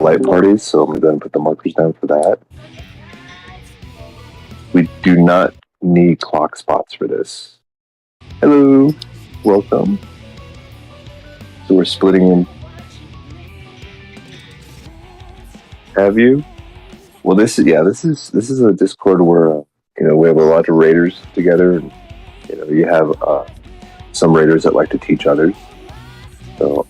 Light parties, so I'm going to put the markers down for that. We do not need clock spots for this. Hello, welcome. So we're splitting in. Have you? Well, this is a Discord where we have a lot of raiders together, and you have some raiders that like to teach others. So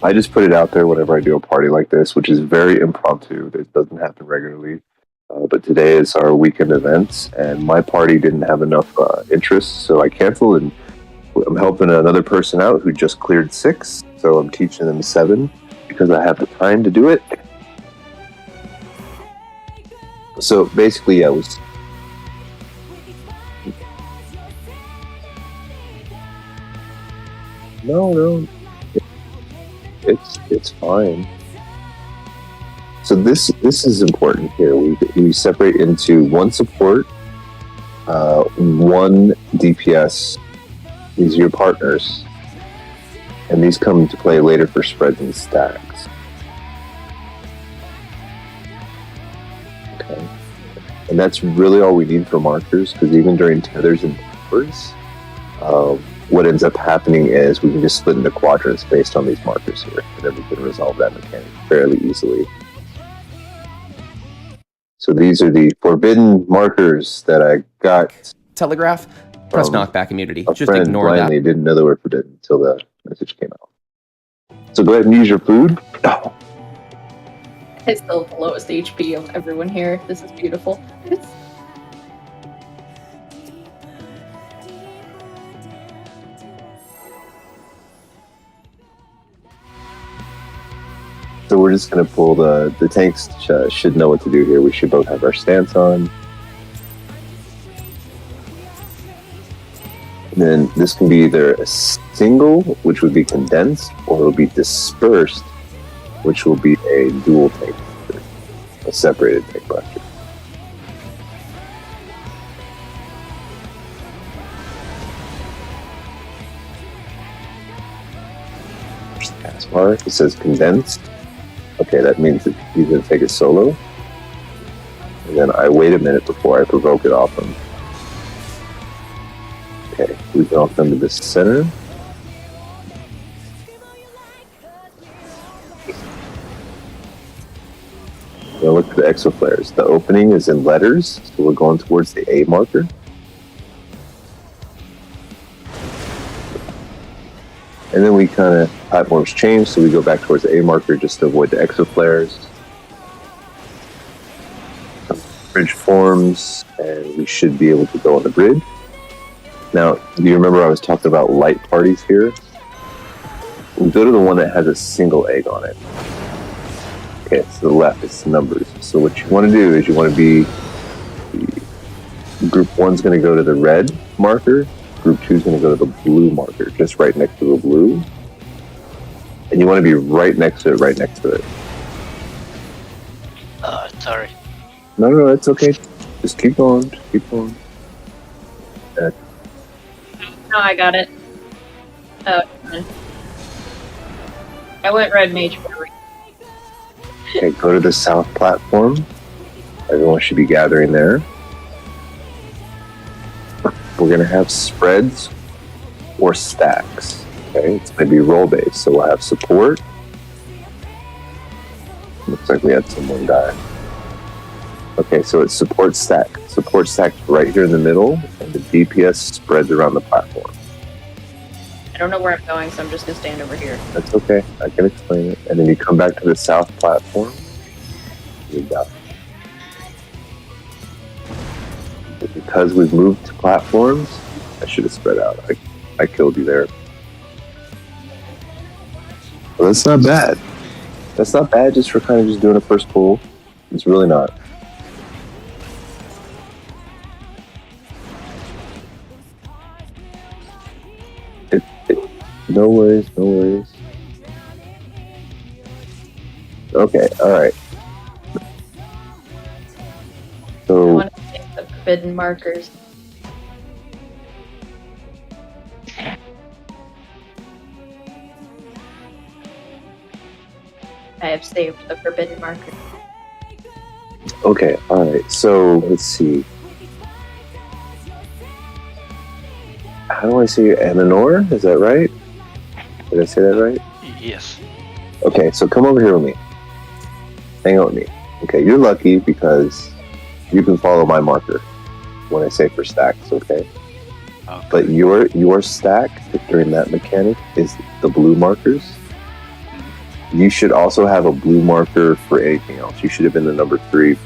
I just put it out there whenever I do a party like this, which is very impromptu. It doesn't happen regularly. But today is our weekend events, and my party didn't have enough interest, so I canceled, and I'm helping another person out who just cleared 6, so I'm teaching them 7 because I have the time to do it. So basically, I was... No, it's fine. So this is important here. We separate into 1 support, 1 DPS. These are your partners, and these come into play later for spreads and stacks. Okay, and that's really all we need for markers, because even during tethers and towers, what ends up happening is we can just split into quadrants based on these markers here, and then we can resolve that mechanic fairly easily. So these are the forbidden markers that I got. Telegraph, press knockback immunity. Just friend ignore that. They didn't know they were forbidden until the message came out. So go ahead and use your food. Oh. I still have the lowest HP of everyone here. This is beautiful. So we're just going to pull the tanks should know what to do here. We should both have our stance on. And then this can be either a single, which would be condensed, or it'll be dispersed, which will be a dual tank cluster, a separated tank cluster. Taskbar, it says condensed. Okay, that means that he's going to take it solo. And then I wait a minute before I provoke it off him. Okay, we can all come to the center. Now look for the exoflares. The opening is in letters, so we're going towards the A marker. And then we kind of, platforms change, so we go back towards the A marker just to avoid the exoflares. Bridge forms, and we should be able to go on the bridge. Now, do you remember I was talking about light parties here? We go to the one that has a single egg on it. Okay, to the left, it's numbers. So what you want to do is you want to be, group 1's going to go to the red marker, group 2's going to go to the blue marker, just right next to the blue. And you want to be right next to it, right next to it. Sorry. No, it's okay. Just keep going, just keep going. No, I got it. Oh, I went red mage for a reason. Okay, go to the south platform. Everyone should be gathering there. We're going to have spreads or stacks. Okay, it's going to be role based, so we'll have support. Looks like we had someone die. Okay, so it's support stack. Support stack right here in the middle, and the DPS spreads around the platform. I don't know where I'm going, so I'm just gonna stand over here. That's okay, I can explain it. And then you come back to the south platform. You got it. Because we've moved to platforms, I should have spread out. I killed you there. Well, that's not bad. That's not bad just for kind of just doing a first pull. It's really not. No worries, no worries. Okay, alright. I So, want to take the forbidden markers. I have saved the forbidden marker. okay, alright. So, let's see. How do I say Ananor? Is that right? Did I say that right? Yes. Okay, so come over here with me. Hang out with me. Okay, you're lucky because you can follow my marker when I say for stacks, okay? But your stack during that mechanic is the blue markers. You should also have a blue marker for anything else. You should have been the number 3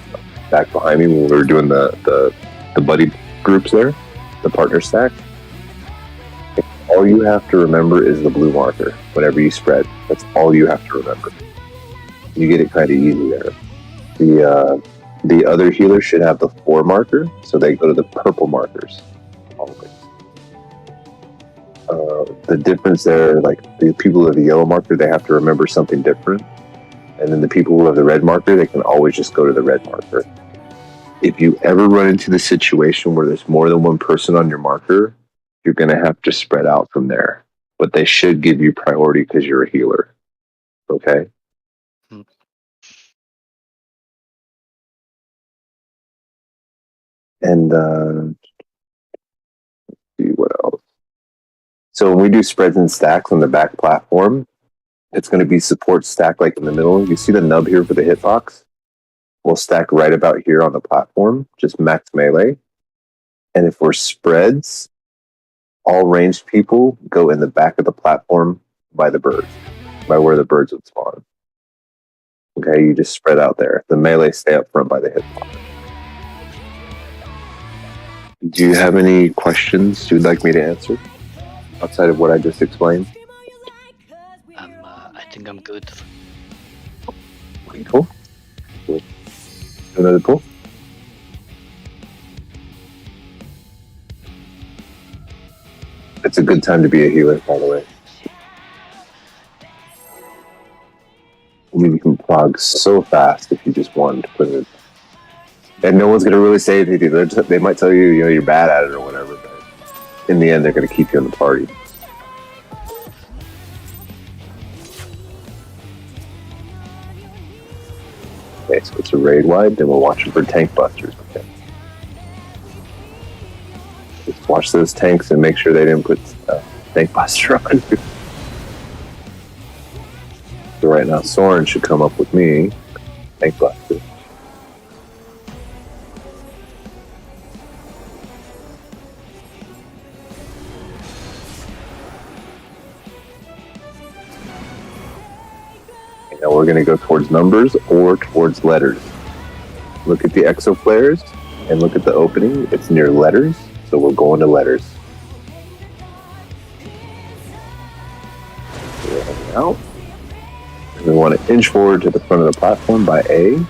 back behind me when we were doing the buddy groups there, the partner stack. All you have to remember is the blue marker whenever you spread. That's all you have to remember. You get it kind of easy there. The other healers should have the 4 marker, so they go to the purple markers. Always. The difference there, like the people who have the yellow marker, they have to remember something different. And then the people who have the red marker, they can always just go to the red marker. If you ever run into the situation where there's more than one person on your marker, you're going to have to spread out from there. But they should give you priority because you're a healer. Okay? And let's see what else. So when we do spreads and stacks on the back platform, it's going to be support stack like in the middle. You see the nub here for the hitbox? We'll stack right about here on the platform, just max melee. And if we're spreads, all ranged people go in the back of the platform by the birds, by where the birds would spawn. Okay, you just spread out there. The melee stay up front by the hitbox. Do you have any questions you'd like me to answer outside of what I just explained? I think I'm good. Cool. Another pull. It's a good time to be a healer, by the way. I mean, you can prog so fast if you just wanted to put it. And no one's going to really say anything. They might tell you, you're bad at it or whatever, but in the end, they're going to keep you in the party. Okay, so it's a raid wide, then we're watching for tank busters. Okay. Just watch those tanks and make sure they didn't put tank buster on you. So right now, Soren should come up with me. Tank buster. Now we're going to go towards numbers or towards letters. Look at the exo flares and look at the opening. It's near letters, so we're going to letters. We're heading out. And we want to inch forward to the front of the platform by A.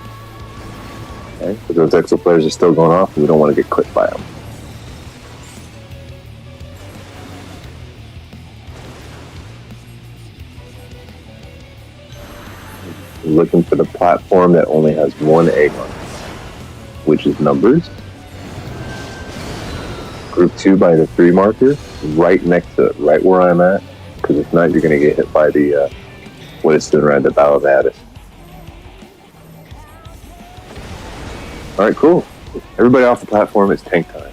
Okay, so those exo flares are still going off, and we don't want to get clipped by them. Looking for the platform that only has one egg on it, which is numbers. Group 2 by the 3 marker, right next to it, right where I'm at, because if not, you're going to get hit by the what is stood around the Battle of Addis. Alright, cool. Everybody off the platform, it's tank time.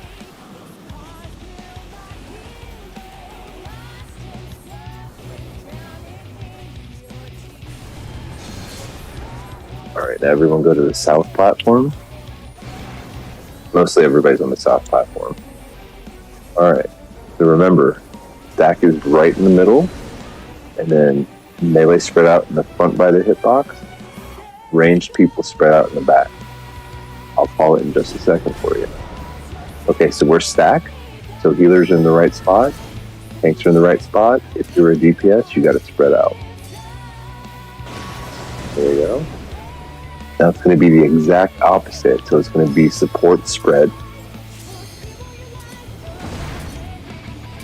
Alright, now everyone go to the south platform. Mostly everybody's on the south platform. Alright, so remember, stack is right in the middle, and then melee spread out in the front by the hitbox, ranged people spread out in the back. I'll call it in just a second for you. Okay, so we're stacked, so healers are in the right spot, tanks are in the right spot. If you're a DPS, you got to spread out. There you go. Now it's going to be the exact opposite. So it's going to be support spread,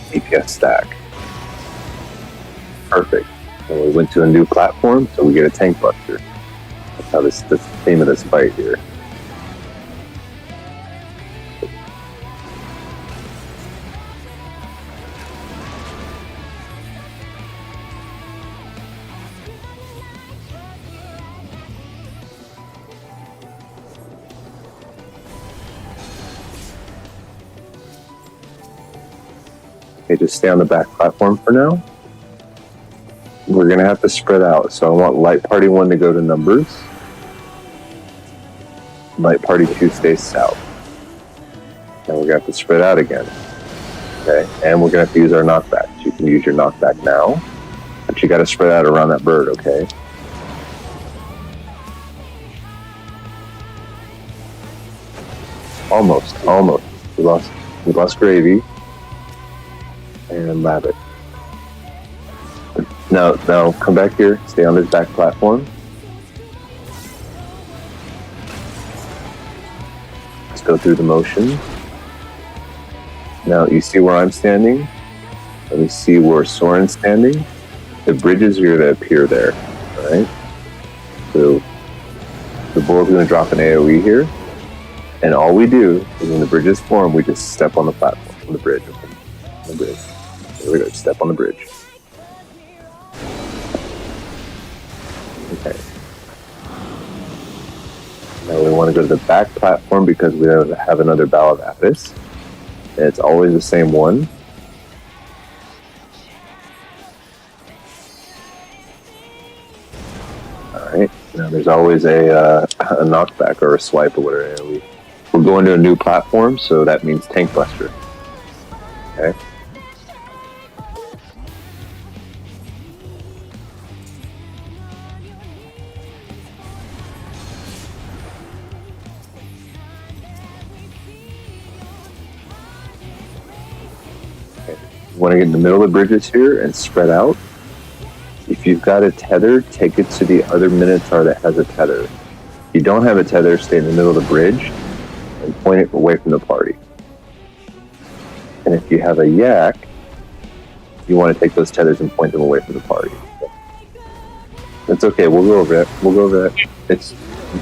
DPS stack. Perfect. And we went to a new platform, so we get a tank buster. That's how that's the theme of this fight here. Okay, just stay on the back platform for now. We're going to have to spread out. So I want light party 1 to go to numbers. Light party 2 stays south. Now we're going to have to spread out again. Okay, and we're going to have to use our knockback. You can use your knockback now, but you got to spread out around that bird, okay? Almost. We lost Gravy and Labbit. Now come back here, stay on this back platform. Let's go through the motion. Now you see where I'm standing? Let me see where Soren's standing. The bridges are going to appear there, alright? So the bullet's going to drop an AoE here. And all we do is when the bridges form, we just step on the platform, on the bridge. On the bridge. There we go, step on the bridge. Okay. Now we want to go to the back platform because we have another Battle of Addis. And it's always the same one. Alright, now there's always a knockback or a swipe or whatever. We're going to a new platform, so that means tank buster. Okay. You want to get in the middle of the bridges here and spread out. If If you've got a tether, take it to the other Minotaur that has a tether. If you don't have a tether, stay in the middle of the bridge and point it away from the party. And if you have a yak, you want to take those tethers and point them away from the party. It's okay, we'll go over it. We'll go over that. It's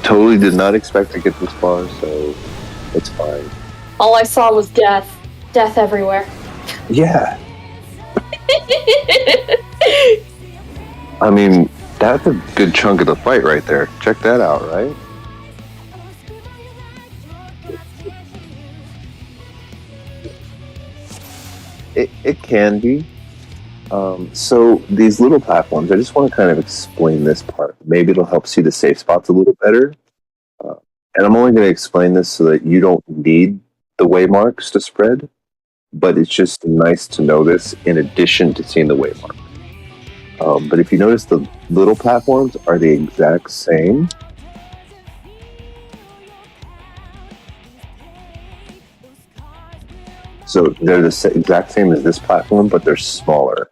totally did not expect to get this far, so it's fine. All I saw was death. Death everywhere. Yeah. I mean, that's a good chunk of the fight right there. Check that out, right? It can be. So these little platforms, I just want to kind of explain this part. Maybe it'll help see the safe spots a little better. And I'm only going to explain this so that you don't need the waymarks to spread, but it's just nice to know this in addition to seeing the waymark. But if you notice, the little platforms are the exact same. So they're the exact same as this platform, but they're smaller.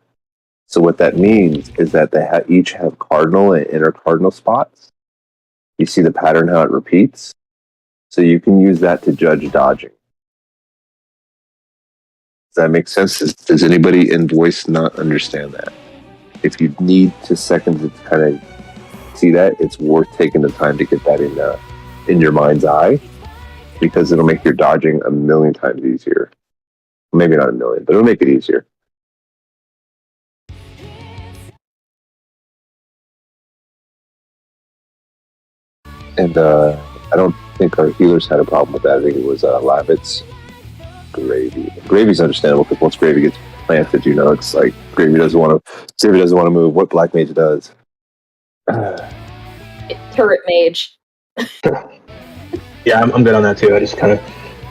So what that means is that they each have cardinal and intercardinal spots. You see the pattern, how it repeats? So you can use that to judge dodging. Does that make sense? Does anybody in voice not understand that? If you need 2 seconds to kind of see that, it's worth taking the time to get that in your mind's eye, because it'll make your dodging a million times easier. Maybe not a million, but it'll make it easier. And I don't think our healers had a problem with that. I think it was Lavitz Gravy. Gravy's understandable, because once Gravy gets planted, it's like Gravy doesn't want to move. What Black Mage does. Turret Mage. Yeah, I'm good on that too. I just kind of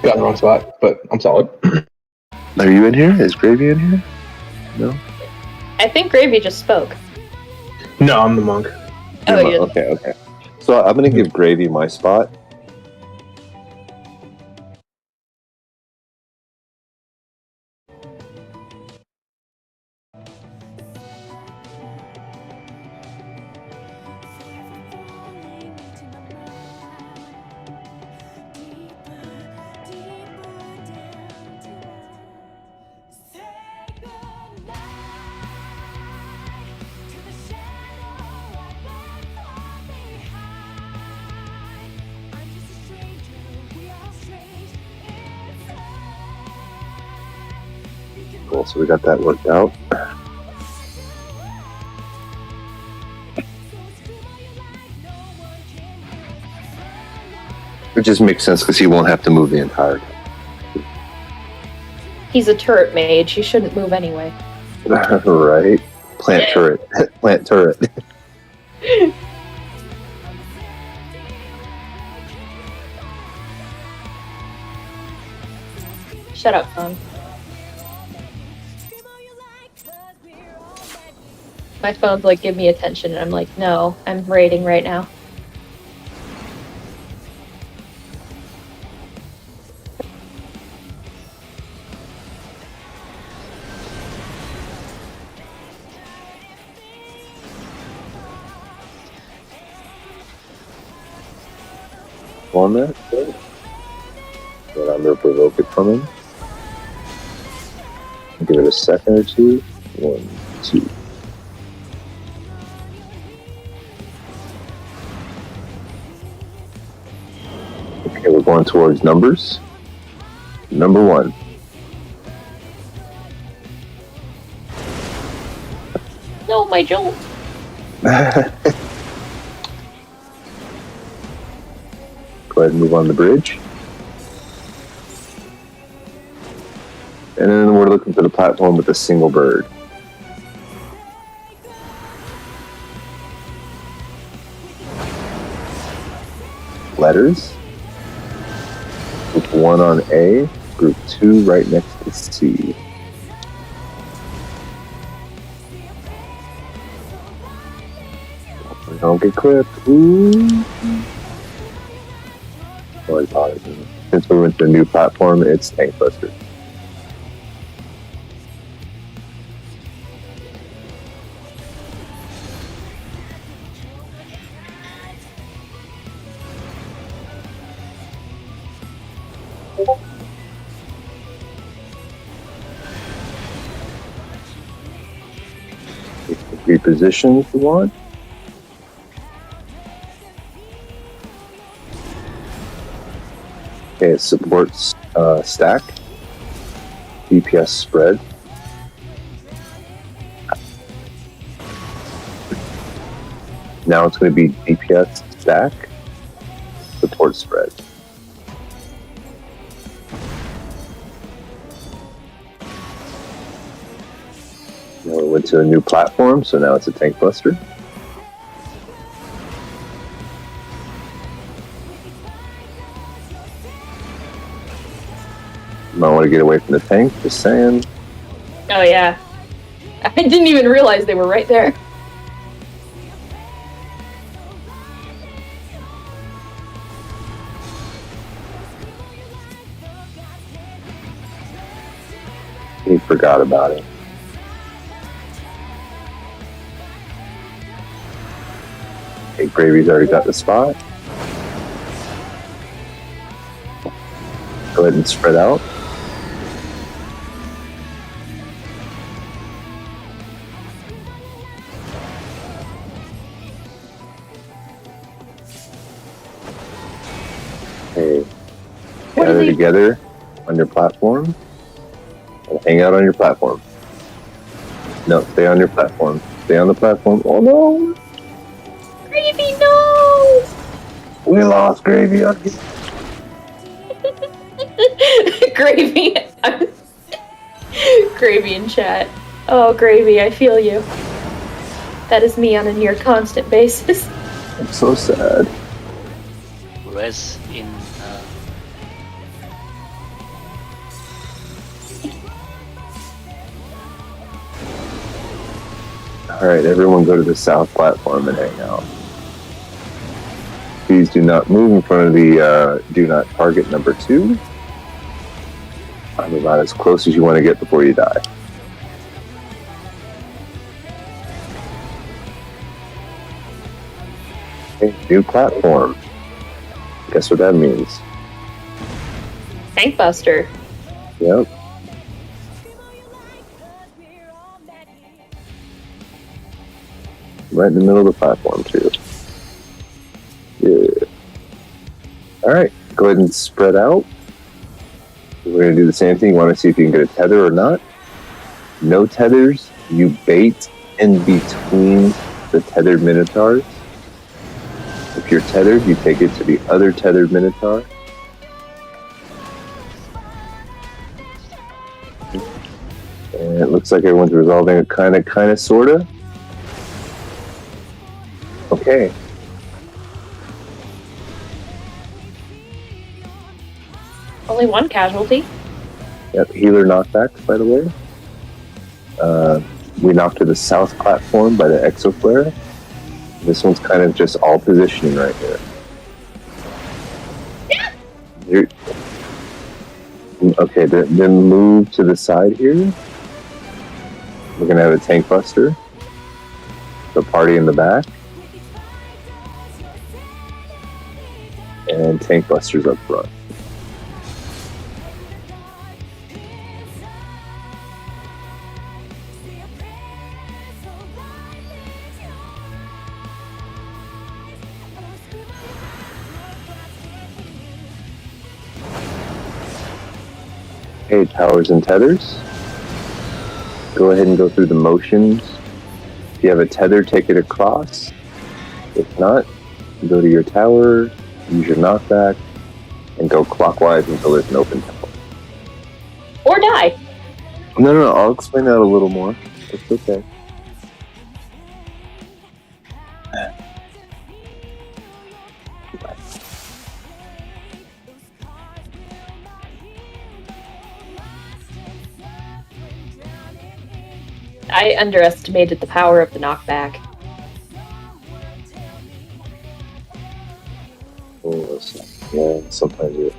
got in the wrong spot, but I'm solid. Are you in here? Is Gravy in here? No? I think Gravy just spoke. No, I'm the monk. Oh, you're okay. So I'm going to give Gravy my spot. Cool, so we got that worked out. It just makes sense because he won't have to move the entire time. He's a turret mage. He shouldn't move anyway. Right? Plant turret. Plant turret. Shut up, phone. My phone's like, give me attention, and I'm like, no, I'm raiding right now. On that, then I'm going to provoke it from him. Give it a second or two. 1, 2. Okay, we're going towards numbers. Number 1. No, my jolt. Go ahead and move on the bridge. And then we're looking for the platform with a single bird. Letters. Group 1 on A, group 2 right next to C. Don't get clipped. Ooh. Since we went to a new platform, it's Tank Buster. Reposition if you want. Okay, it supports stack, DPS spread. Now it's going to be DPS stack, support spread. Now we went to a new platform, so now it's a tank buster. You might want to get away from the tank, just saying. Oh yeah. I didn't even realize they were right there. He forgot about it. Okay, Gravy's already got the spot. Go ahead and spread out. Okay, gather together on your platform and hang out on your platform. No, stay on your platform. Stay on the platform. Oh no! Gravy, no! We lost Gravy again. Gravy. Gravy in chat. Oh, Gravy, I feel you. That is me on a near constant basis. I'm so sad. Res in Alright, everyone go to the south platform and hang out. Please do not move in front of the do not target number 2. I'm about as close as you want to get before you die. Okay, new platform. Guess what that means? Tank Buster. Yep. Right in the middle of the platform, too. Yeah. Alright, go ahead and spread out. We're going to do the same thing. You want to see if you can get a tether or not. No tethers. You bait in between the tethered minotaurs. If you're tethered, you take it to the other tethered minotaur. And it looks like everyone's resolving it kind of, sorta. Okay. Only one casualty. Yep, healer knockbacks, by the way. We knocked to the south platform by the exoflare. This one's kind of just all positioning right here. Okay, then move to the side here. We're gonna have a tank buster. The party in the back. And tank busters up front. Okay, towers and tethers. Go ahead and go through the motions. If you have a tether, take it across. If not, go to your tower, use your knockback, and go clockwise until there's an open tower. Or die. No, I'll explain that a little more. It's okay. I underestimated the power of the knockback. Oh, yeah, sometimes it.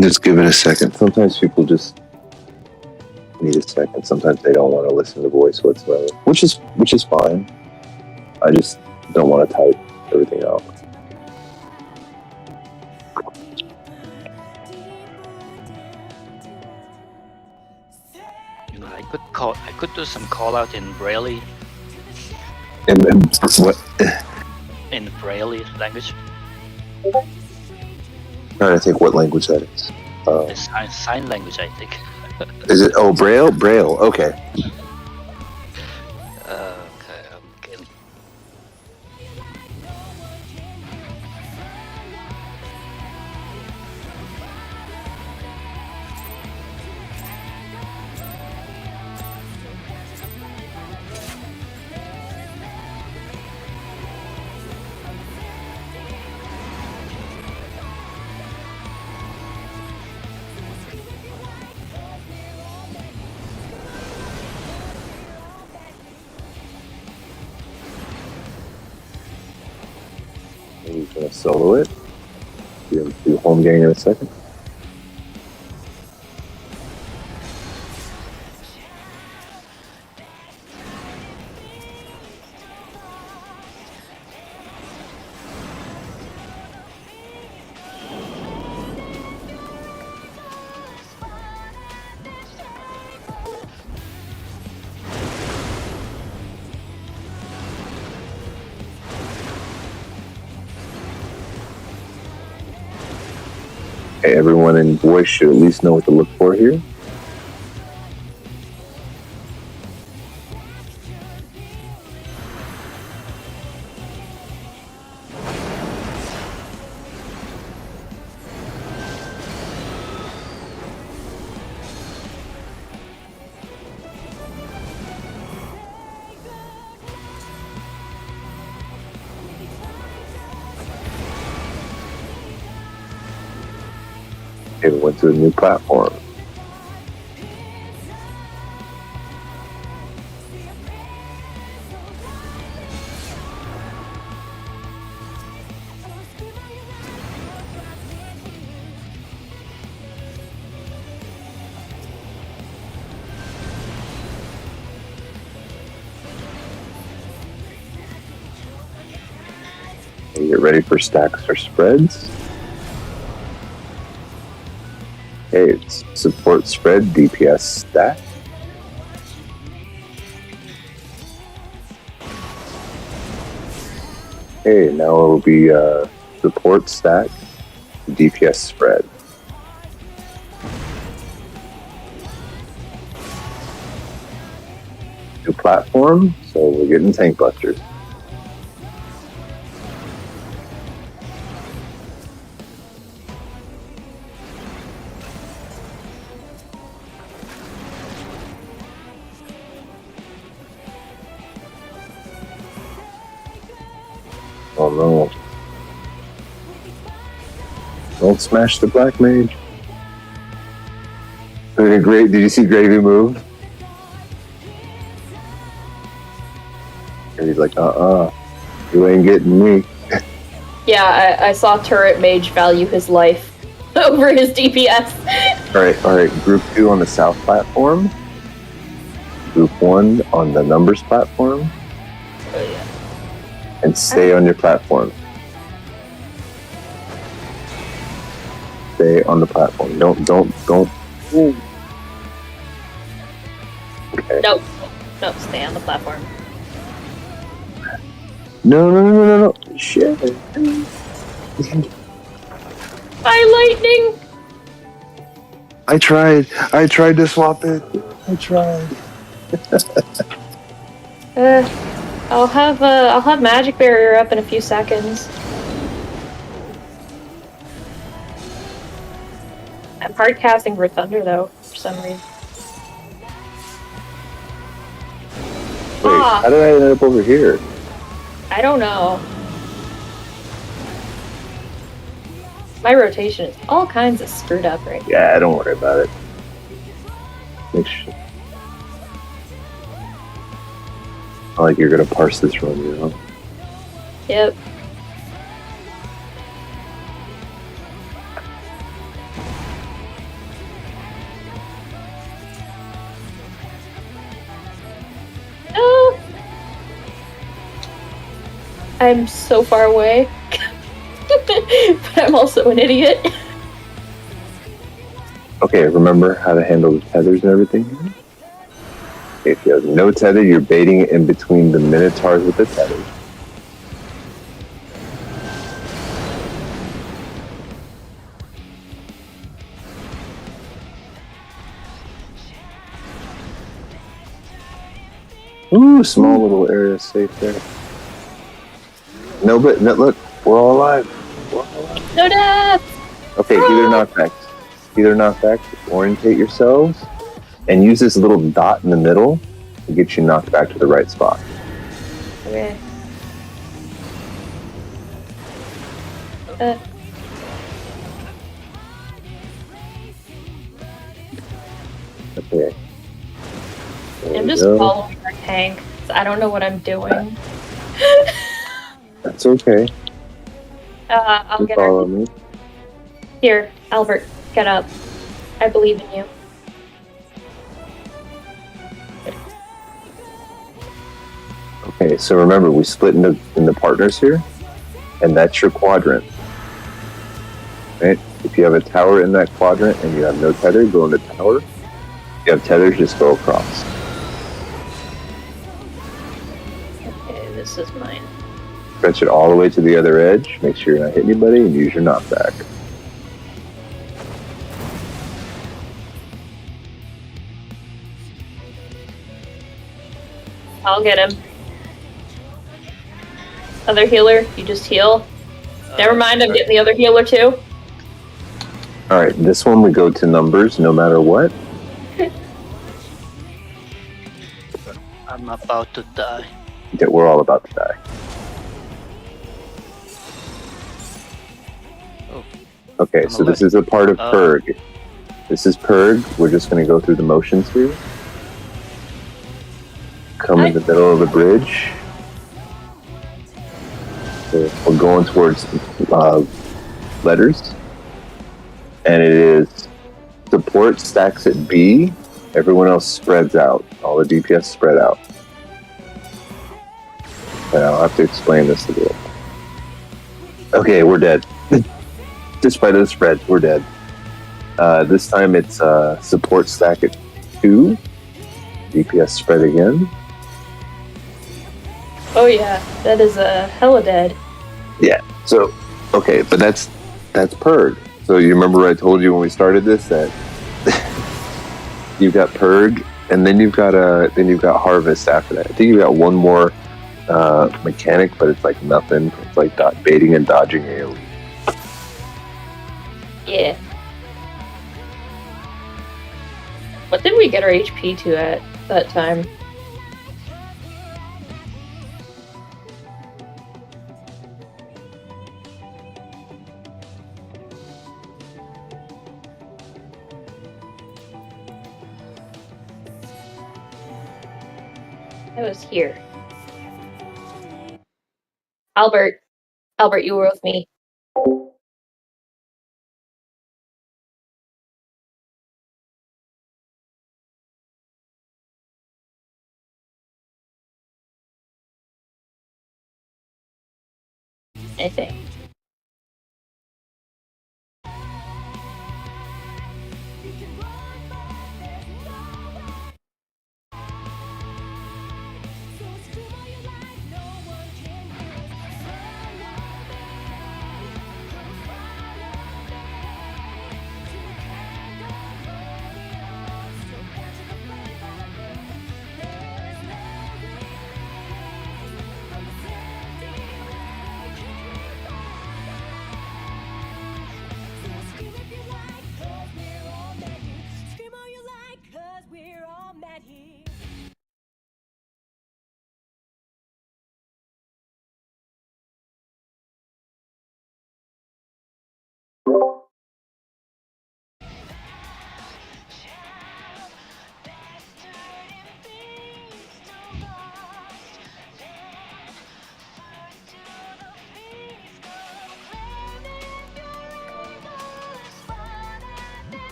Just give it a second. Sometimes people just need a second. Sometimes they don't want to listen to voice whatsoever, which is fine. I just don't want to type everything out. You know, I could do some call out in Braille. And what? In Braille language. I'm trying to think what language that is. The sign language, I think. Is it? Oh, Braille. Braille. Okay. Okay, okay. He's gonna solo it. Do home game in a second. Okay, everyone in voice should at least know what to look for here. Okay, we went to a new platform. Okay, get ready for stacks or spreads. Okay, it's support spread DPS stack. Okay, now it will be support stack DPS spread. New platform, so we're getting tank busters. Oh no. Don't smash the black mage. Did you see Gravy move? And he's like, you ain't getting me. Yeah, I saw Turret Mage value his life over his DPS. Alright, group 2 on the south platform. Group 1 on the numbers platform. Oh, yeah. And stay on your platform. Stay on the platform. Don't. Ooh. Okay. No, stay on the platform. No. Shit. By lightning! I tried to swap it. I tried. I'll have magic barrier up in a few seconds. I'm hard casting for Thunder though, for some reason. Wait, how did I end up over here? I don't know. My rotation is all kinds of screwed up right now. Yeah, don't worry about it. Make sure. I like you're gonna parse this run, you know? Yep. I'm so far away. But I'm also an idiot. Okay, remember how to handle the tethers and everything? If you have no tether, you're baiting it in between the minotaurs with the tethers. Ooh, small little area safe there. No, but no, look, we're all alive. We're all alive. No death! Okay, healer knockbacks. Healer knockbacks. Orientate yourselves and use this little dot in the middle to get you knocked back to the right spot. Okay. Okay. There I'm we just go. following our tank. So I don't know what I'm doing. That's okay. I'll Just get follow her. me. Here, Albert, get up. I believe in you. Okay, so remember, we split into partners here, and that's your quadrant. Right? If you have a tower in that quadrant and you have no tether, go into tower. If you have tethers, just go across. Okay, this is mine. Stretch it all the way to the other edge. Make sure you're not hitting anybody, and use your knockback. I'll get him. Other healer, you just heal. Never mind, I'm getting the other healer too. All right, this one we go to numbers no matter what. I'm about to die. Yeah, we're all about to die. Oh. Okay, I'm so this alive. is a part of Purg. This is Purg. We're just going to go through the motions here. Come in the middle of the bridge. So we're going towards letters. And it is support stacks at B. Everyone else spreads out. All the DPS spread out. And I'll have to explain this a little. Okay, we're dead. Despite the spreads, we're dead. This time it's support stack at 2. DPS spread again. Oh yeah, that is a hella dead. Yeah. So, okay, but that's Purg. So you remember I told you when we started this that you've got Purg, and then you've got Harvest after that. I think you've got one more mechanic, but it's like nothing. It's like baiting and dodging AoE. Yeah. What did we get our HP to at that time? I was here. Albert, you were with me. I think.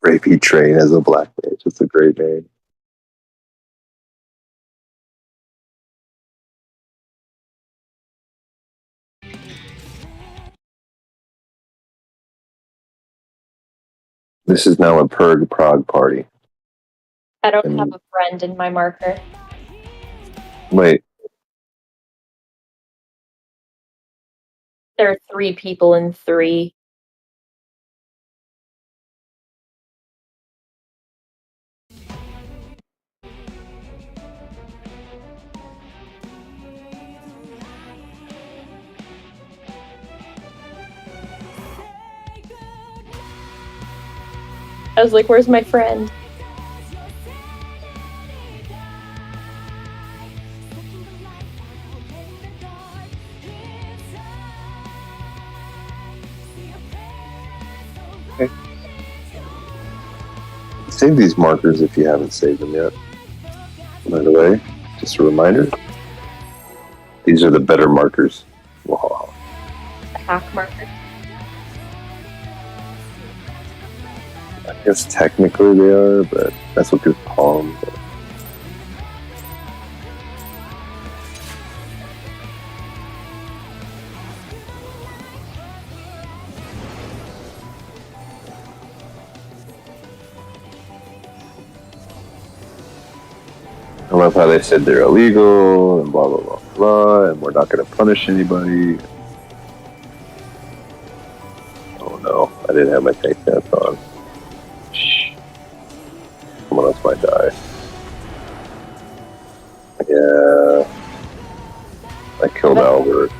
Gravy Train as a black mage. It's a great name. This is now a prog party. I don't have a friend in my marker. Wait. There are 3 people in 3. I was like, where's my friend? Okay. Save these markers if you haven't saved them yet. By the way, just a reminder, these are the better markers. Wow. The hack marker. I guess technically they are, but that's what people call them. But. I love how they said they're illegal and blah blah blah blah, and we're not going to punish anybody. Oh no, I didn't have my tank pants on. Shh. Someone else might die. Yeah, I killed Albert.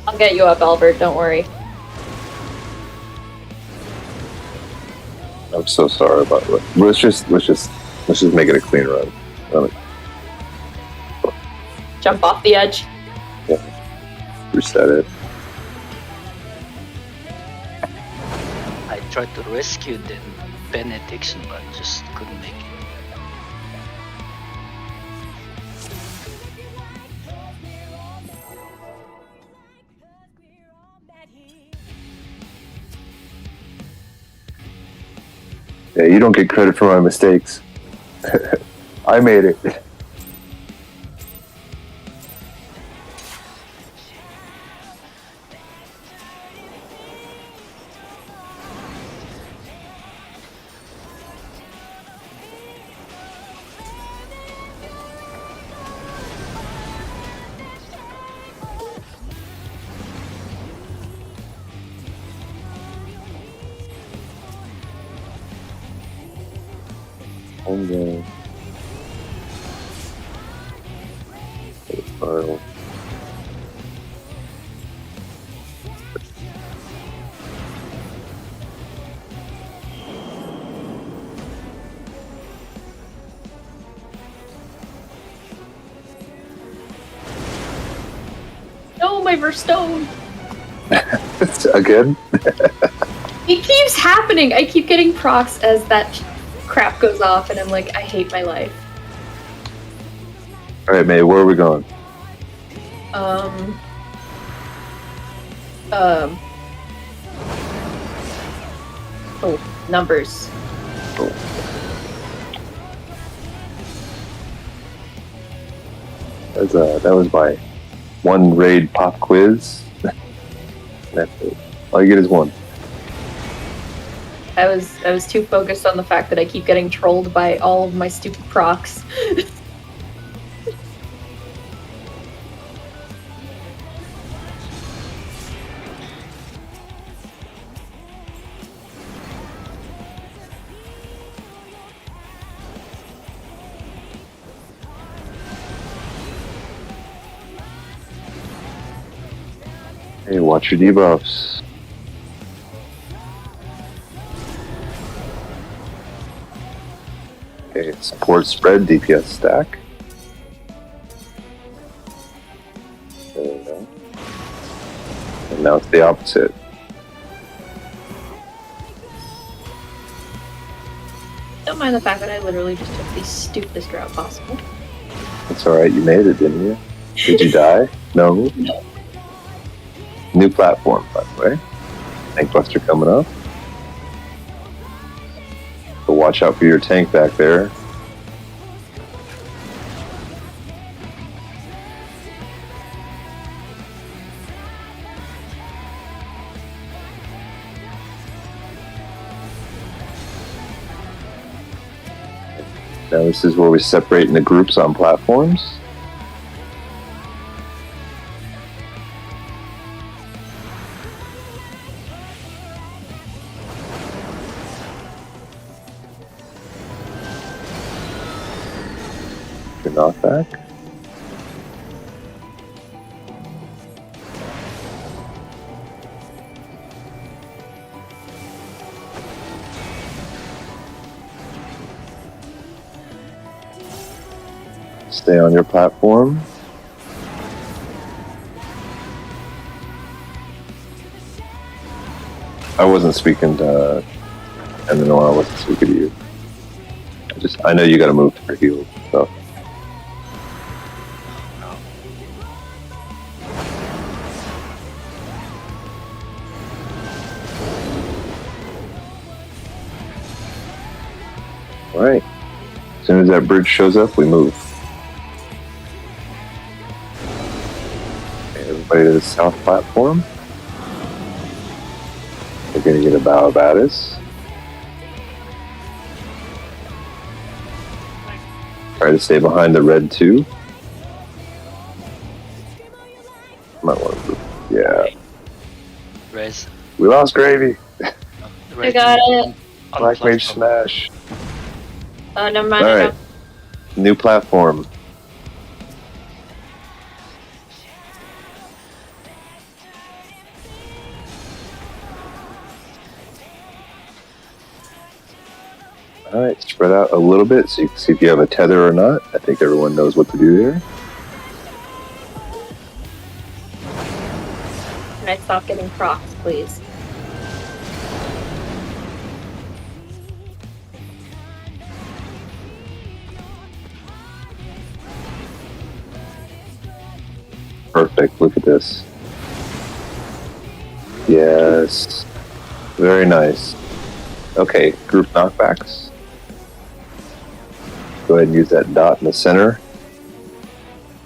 I'll get you up, Albert, don't worry. I'm so sorry about it. Let's just make it a clean run. Jump off the edge. Yeah. Reset it. I tried to rescue the benediction, but just couldn't make it. Yeah, you don't get credit for my mistakes. I made it. No, my Verstone! Again? It keeps happening! I keep getting procs as that crap goes off, and I'm like, I hate my life. Alright, May, where are we going? Oh, numbers. Oh. That was my one raid pop quiz. That's it. All you get is one. I was too focused on the fact that I keep getting trolled by all of my stupid procs. Hey, watch your debuffs. Okay, support spread, DPS stack. There we go. And now it's the opposite. No. don't mind the fact that I literally just took the stupidest route possible. It's alright, you made it, didn't you? Did you die? No? No. New platform, by the way. Tank Buster coming up. So watch out for your tank back there. Now this is where we separate into groups on platforms. Your knockback. Stay on your platform. I wasn't speaking to, and then I wasn't speaking to you. I know you got to move to your heels and stuff. All right. As soon as that bridge shows up, we move. Everybody to the south platform. We're going to get a bow of Addis. Try to stay behind the red 2. Might want to, yeah. Res. We lost Gravy. I got it. Black Mage Smash. Oh, never mind. Alright. New platform. Alright, spread out a little bit so you can see if you have a tether or not. I think everyone knows what to do there. Can I stop getting procs, please? Perfect, look at this. Yes. Very nice. Okay, group knockbacks. Go ahead and use that dot in the center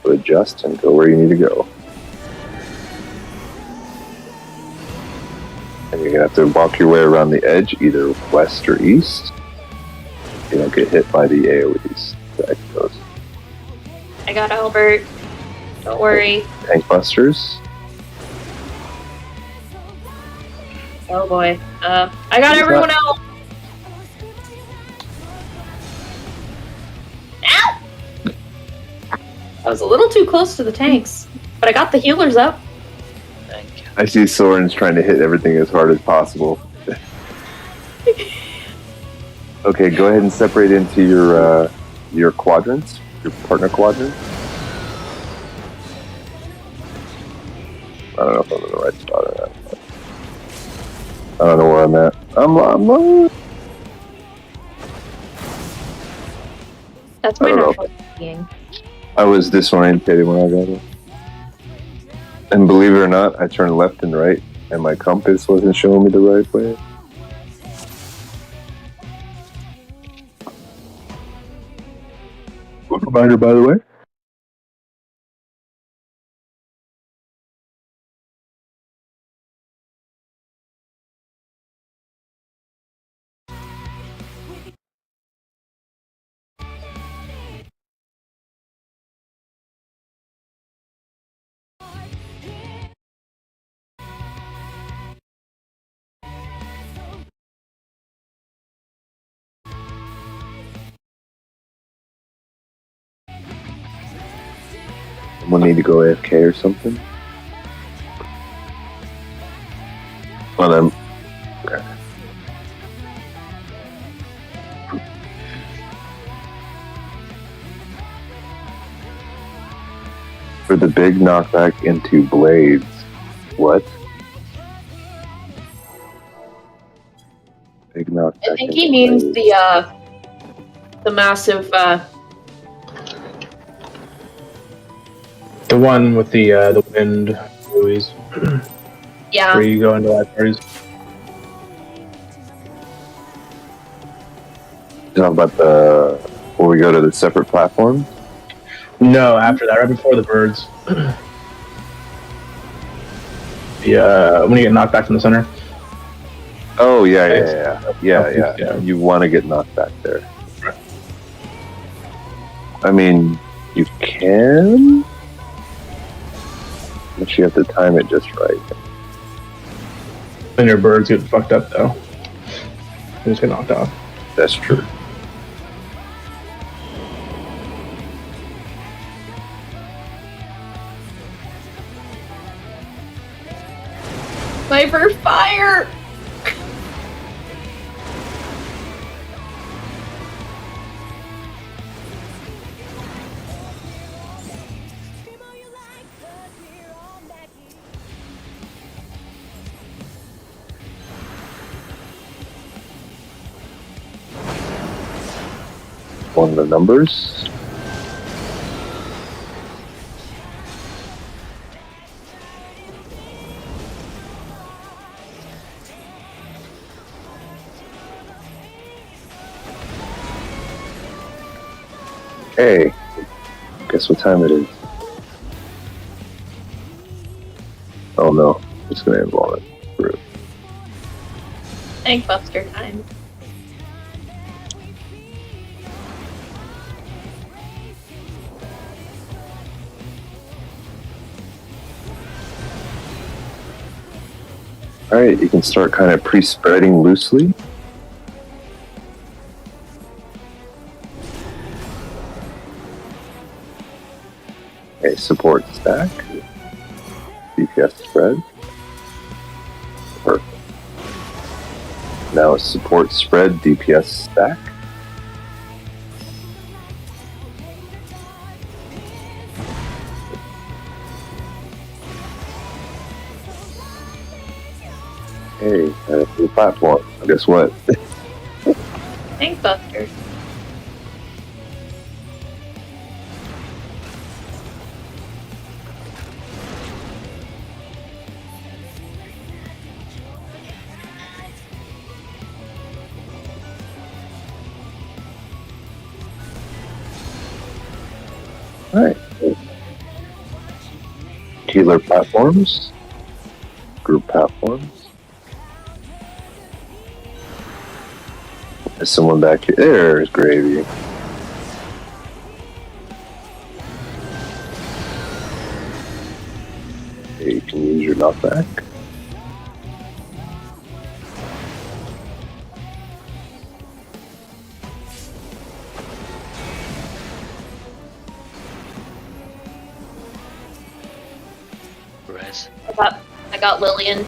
to adjust and go where you need to go. And you're gonna have to walk your way around the edge, either west or east. You don't get hit by the AoEs. That goes. I got Albert. Don't worry. Tank busters. Oh boy. I got everyone else. Ow! I was a little too close to the tanks, but I got the healers up. Thank you. I see Soren's trying to hit everything as hard as possible. Okay, go ahead and separate into your quadrants, your partner quadrants. I don't know if I'm in the right spot or not. I don't know where I'm at. That's my I don't know. normal being. I was disorientated when I got it. And believe it or not, I turned left and right, and my compass wasn't showing me the right way. Good reminder, by the way. Someone need to go AFK or something? Well, then. For the big knockback into blades. What? Big knockback. I think he means the The massive. The one with the wind buoys. Yeah. Where you go into live parties. Talk about where we go to the separate platform. No, after that, right before the birds. When you get knocked back from the center. Oh yeah. You want to get knocked back there. I mean, you can, but you have to time it just right. Then your birds get fucked up though. They just get knocked off. That's true. Sniper fire! On the numbers. Hey, guess what time it is? Oh no, it's gonna involve it. Tank Buster time. Alright, you can start kind of pre-spreading loosely. Okay, support stack. DPS spread. Perfect. Now a support spread, DPS stack. Hey, new platform. Guess what? Tank Buster. Alright. Healer platforms. Group platforms. There's someone back here. There's Gravy. Okay, you can use your knockback. Res. I got Lillian.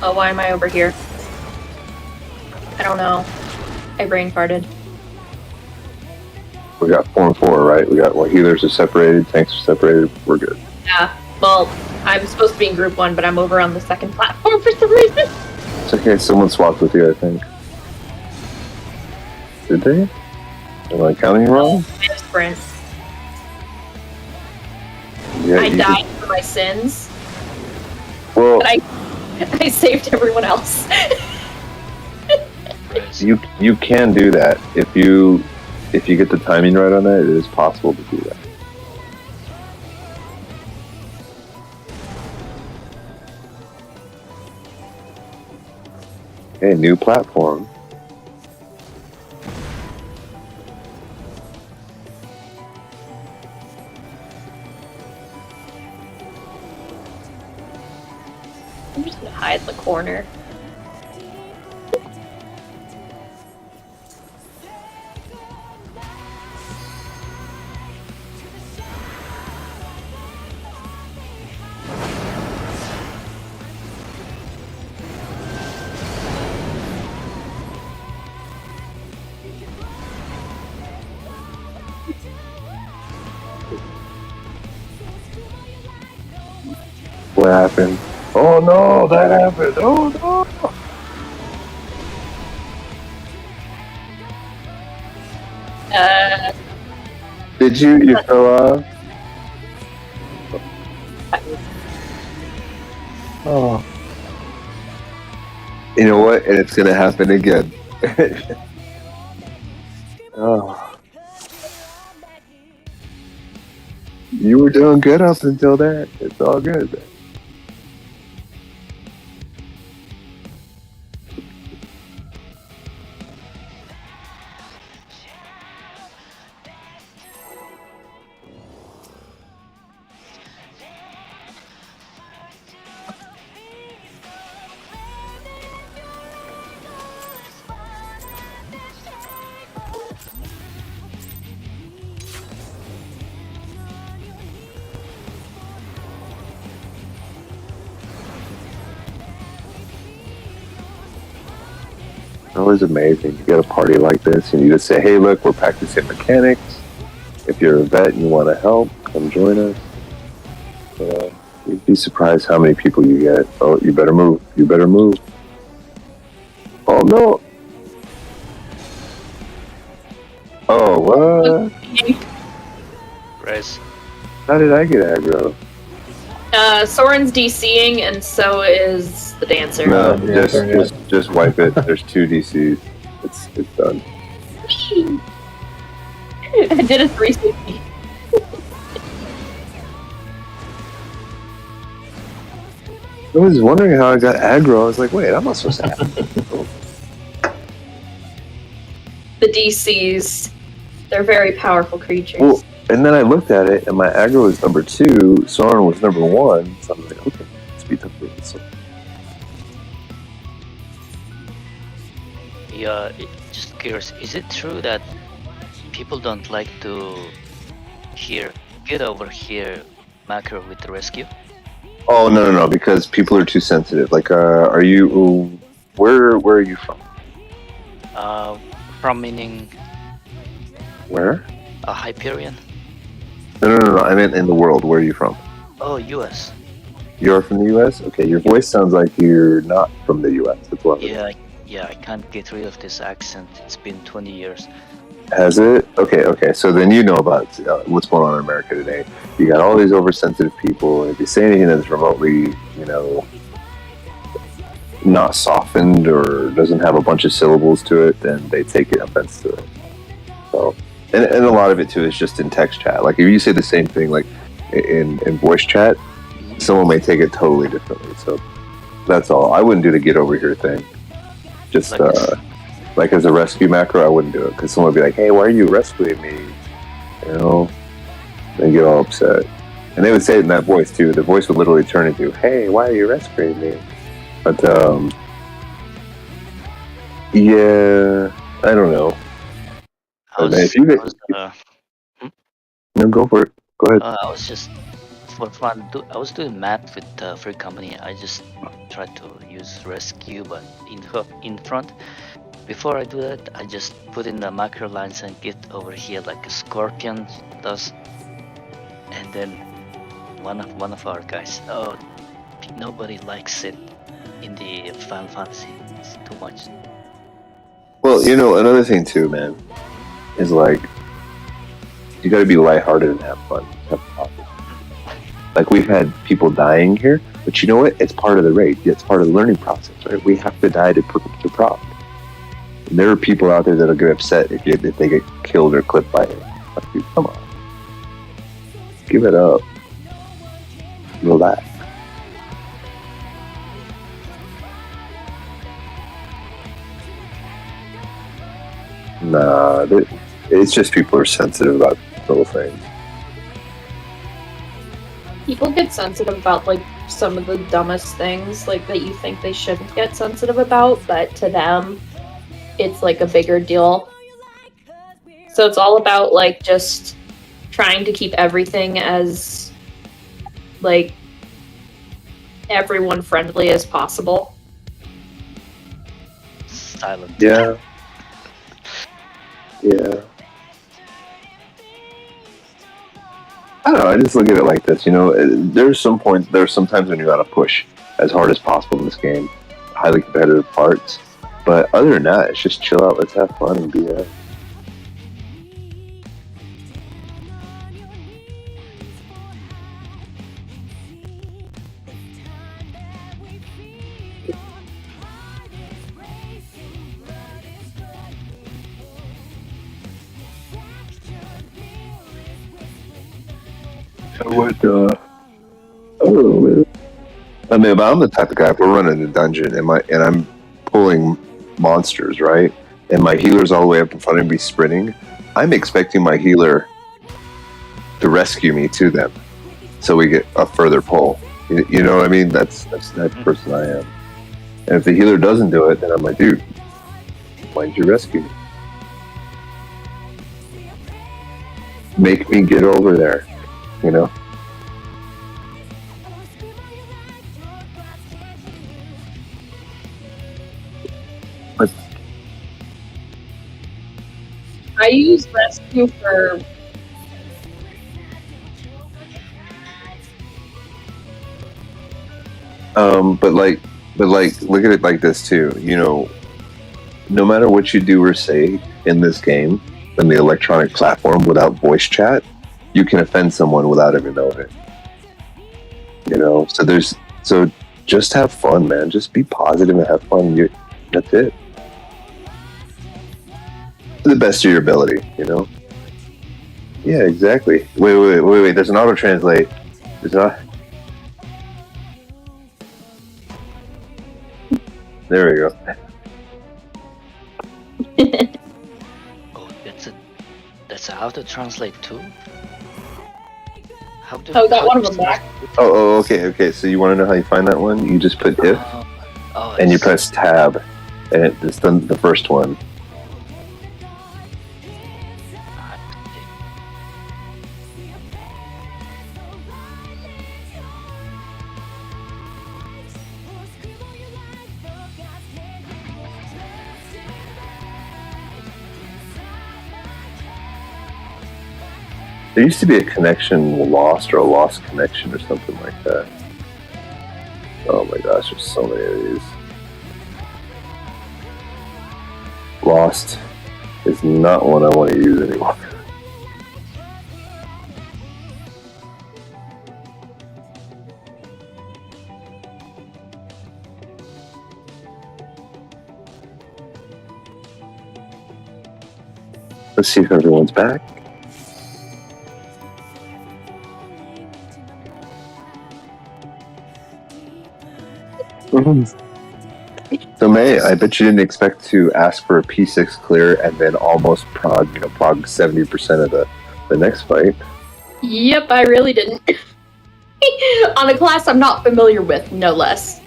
Oh, why am I over here? I don't know. I brain farted. We got 4 and 4, right? We got healers are separated, tanks are separated. We're good. Yeah. Well, I'm supposed to be in group 1, but I'm over on the second platform for some reason. It's okay. Someone swapped with you, I think. Did they? Am I counting wrong? I have sprint. Yeah, I died for my sins, Well, but I saved everyone else. Res. you can do that if you get the timing right on that. It is possible to do that. Okay, new platform. I'm just gonna hide in the corner. What happened? Oh no, that happened. Oh no. Did you fell off? Oh. You know what? And it's gonna happen again. Oh. You were doing good up until that. It's all good. Always amazing. You get a party like this and you just say, hey, look, we're practicing mechanics. If you're a vet and you want to help, come join us. You'd be surprised how many people you get. Oh, you better move. You better move. Oh, no. Oh, what? Res. How did I get aggro? Soren's DCing, and so is the dancer. No, just wipe it. There's 2 DCs. It's done. I did a 360. I was wondering how I got aggro. I was like, wait, I'm not supposed to have The DCs, they're very powerful creatures. Well, and then I looked at it, and my aggro was number 2, Soren was number 1, so I was like, okay, let's beat up with this. Yeah, just curious, is it true that people don't like to get over here macro with the rescue? Oh, no, because people are too sensitive. Like, are you, where are you from? From meaning Where? Hyperion? No, I meant in the world. Where are you from? Oh, US. You're from the US? Okay, your voice sounds like you're not from the US. That's what Yeah, I can't get rid of this accent. It's been 20 years. Has it? Okay. So then you know about what's going on in America today. You got all these oversensitive people. If you say anything that's remotely, not softened or doesn't have a bunch of syllables to it, then they take offense to it. So, and a lot of it too is just in text chat. Like if you say the same thing, like in voice chat, someone may take it totally differently. So that's all. I wouldn't do the get over here thing. Just like as a rescue macro, I wouldn't do it because someone would be like, "Hey, why are you rescuing me?" They get all upset, and they would say it in that voice too. The voice would literally turn into, "Hey, why are you rescuing me?" But yeah, I don't know. No, go for it. Go ahead. I was just for fun. I was doing math with the free company. I just tried to use rescue, but in front. Before I do that, I just put in the macro lines and get over here like a scorpion does. And then one of our guys. Oh, nobody likes it in the Final Fantasy. It's too much. Well, another thing too, man, is like you got to be lighthearted and have fun. Have fun. Like we've had people dying here, but you know what? It's part of the raid. It's part of the learning process, right? We have to die to prog. And there are people out there that'll get upset if they get killed or clipped by it. Like, dude, come on, give it up. Relax. Nah, it's just people are sensitive about little things. People get sensitive about like some of the dumbest things like that you think they shouldn't get sensitive about, but to them it's like a bigger deal. So it's all about like just trying to keep everything as like everyone friendly as possible. Silent. Yeah. I don't know. I just look at it like this. There's sometimes when you gotta push as hard as possible in this game, highly competitive parts. But other than that, it's just chill out. Let's have fun and be there. I would, I don't know, man. I mean, but I'm the type of guy, if we're running a dungeon and I'm pulling monsters, right? And my healer's all the way up in front of me sprinting, I'm expecting my healer to rescue me to them. So we get a further pull. You know what I mean? That's that person I am. And if the healer doesn't do it, then I'm like, dude, why did you rescue me? Make me get over there, you know? But I use rescue for but look at it like this too. You know, no matter what you do or say in this game, in the electronic platform without voice chat, you can offend someone without even knowing it. You know, so just have fun, man. Just be positive and have fun. That's it. To the best of your ability, you know. Yeah, exactly. Wait. There's an auto translate. There's not. There we go. Oh, that's how to translate too. Oh, got one of them back. Oh, okay. So you want to know how you find that one? You just put if, and you press tab, and it's the first one. There used to be a connection lost or a lost connection or something like that. Oh my gosh, there's so many of these. Lost is not one I want to use anymore. Let's see if everyone's back. So May, I bet you didn't expect to ask for a P6 clear and then almost prog 70% of the next fight. Yep, I really didn't. On a class I'm not familiar with, no less.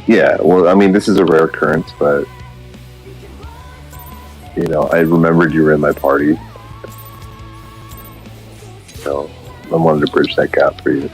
Yeah, well, I mean, this is a rare occurrence, but you know, I remembered you were in my party, so I wanted to bridge that gap for you.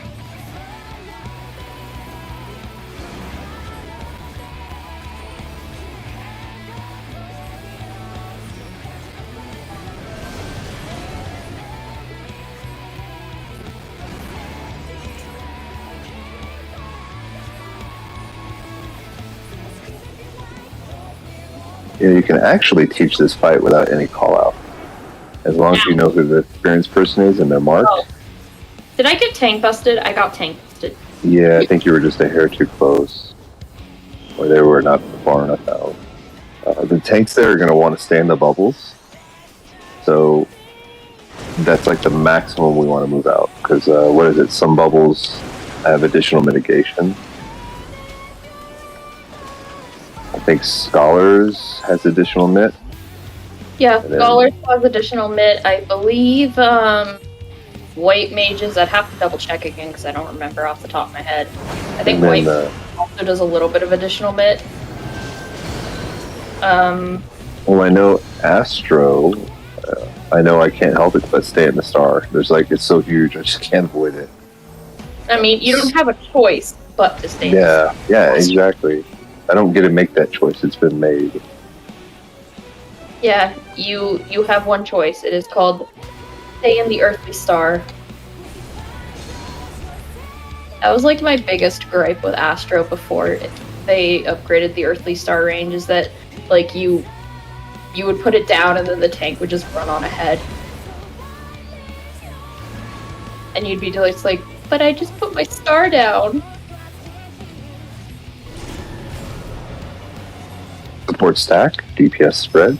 Yeah, you can actually teach this fight without any call out. As long as you know who the experienced person is and they're marked. Oh. Did I get tank busted? I got tank busted. Yeah, I think you were just a hair too close. Or they were not far enough out. The tanks there are going to want to stay in the bubbles. So that's like the maximum we want to move out. Because, what is it? Some bubbles have additional mitigation. I think Scholars has additional mit. Yeah, Scholars has additional mit. I believe White Mages, I'd have to double check again because I don't remember off the top of my head. I think White also does a little bit of additional mit. Well, I know Astro, I know I can't help it but stay in the star. There's like, it's so huge, I just can't avoid it. I mean, you don't have a choice but to stay in the star. Yeah, exactly. I don't get to make that choice. It's been made. Yeah, you have one choice. It is called stay in the earthly star. That was like my biggest gripe with Astro before they upgraded the earthly star range, is that like you would put it down and then the tank would just run on ahead. And you'd be just like, but I just put my star down. Support stack, DPS spread.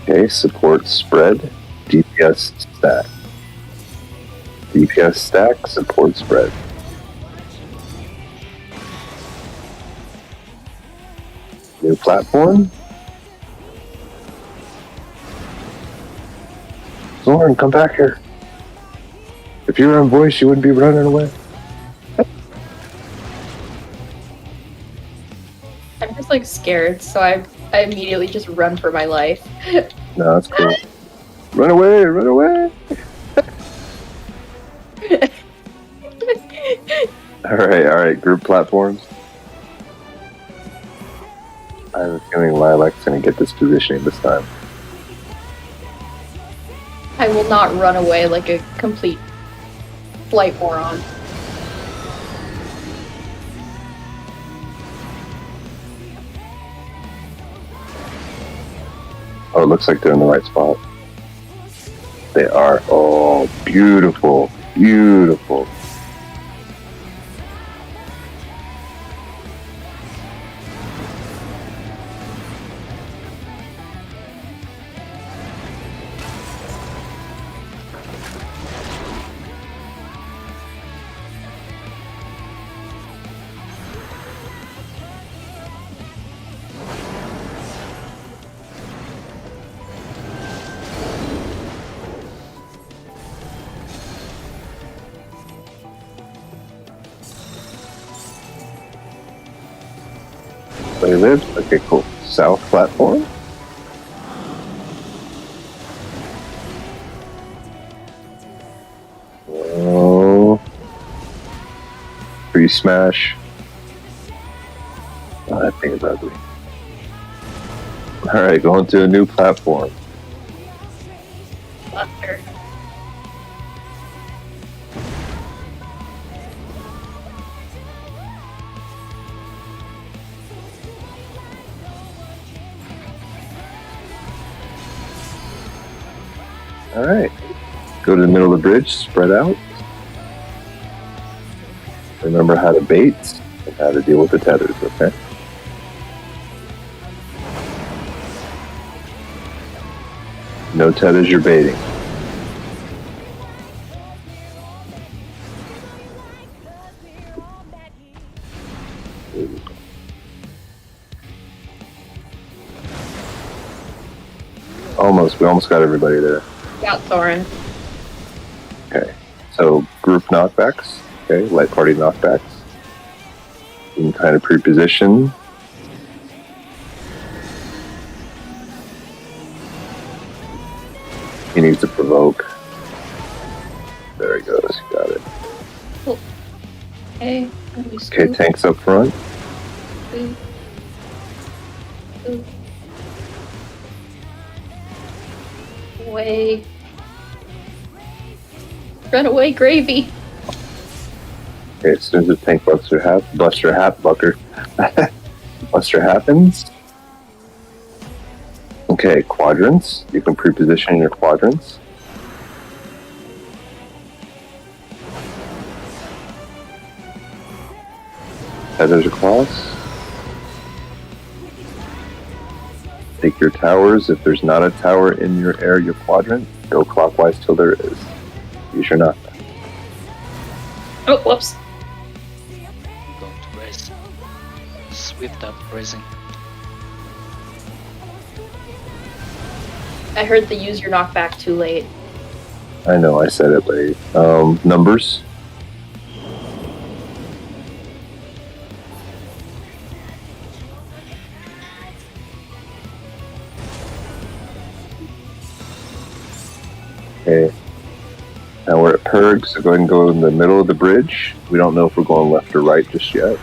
Okay, support spread, DPS stack. DPS stack, support spread. New platform. Zorn, come back here. If you were on voice, you wouldn't be running away. I'm just like scared, so I immediately just run for my life. No, that's cool. Run away, run away. All right, group platforms. I have a feeling Lilac's going to get this positioning this time. I will not run away like a complete flight moron. Oh, it looks like they're in the right spot. They are. Oh, beautiful, beautiful. Where he lives? Okay, cool. South platform. Oh. Free smash. Oh, that thing is ugly. Alright, going to a new platform. Buster. Alright. Go to the middle of the bridge, spread out. Remember how to bait and how to deal with the tethers, okay? No tethers, you're baiting. We almost got everybody there. Got Thorin. Okay, so group knockbacks, okay, light party knockbacks. You can kind of pre-position. He needs to provoke. There he goes, he got it. Cool. Okay, Okay, tanks up front. Ooh. Ooh. Away. Run away, Gravy. Okay, as soon as the tank buster happens. Okay, quadrants. You can pre-position your quadrants. Tethers across. Take your towers. If there's not a tower in your area quadrant, go clockwise till there is. Use your knockback. Oh, whoops. Going to raise. Swift up raising. I heard the use your knockback too late. I know, I said it late. Numbers. Okay. Now we're at Perg, so go ahead and go in the middle of the bridge. We don't know if we're going left or right just yet.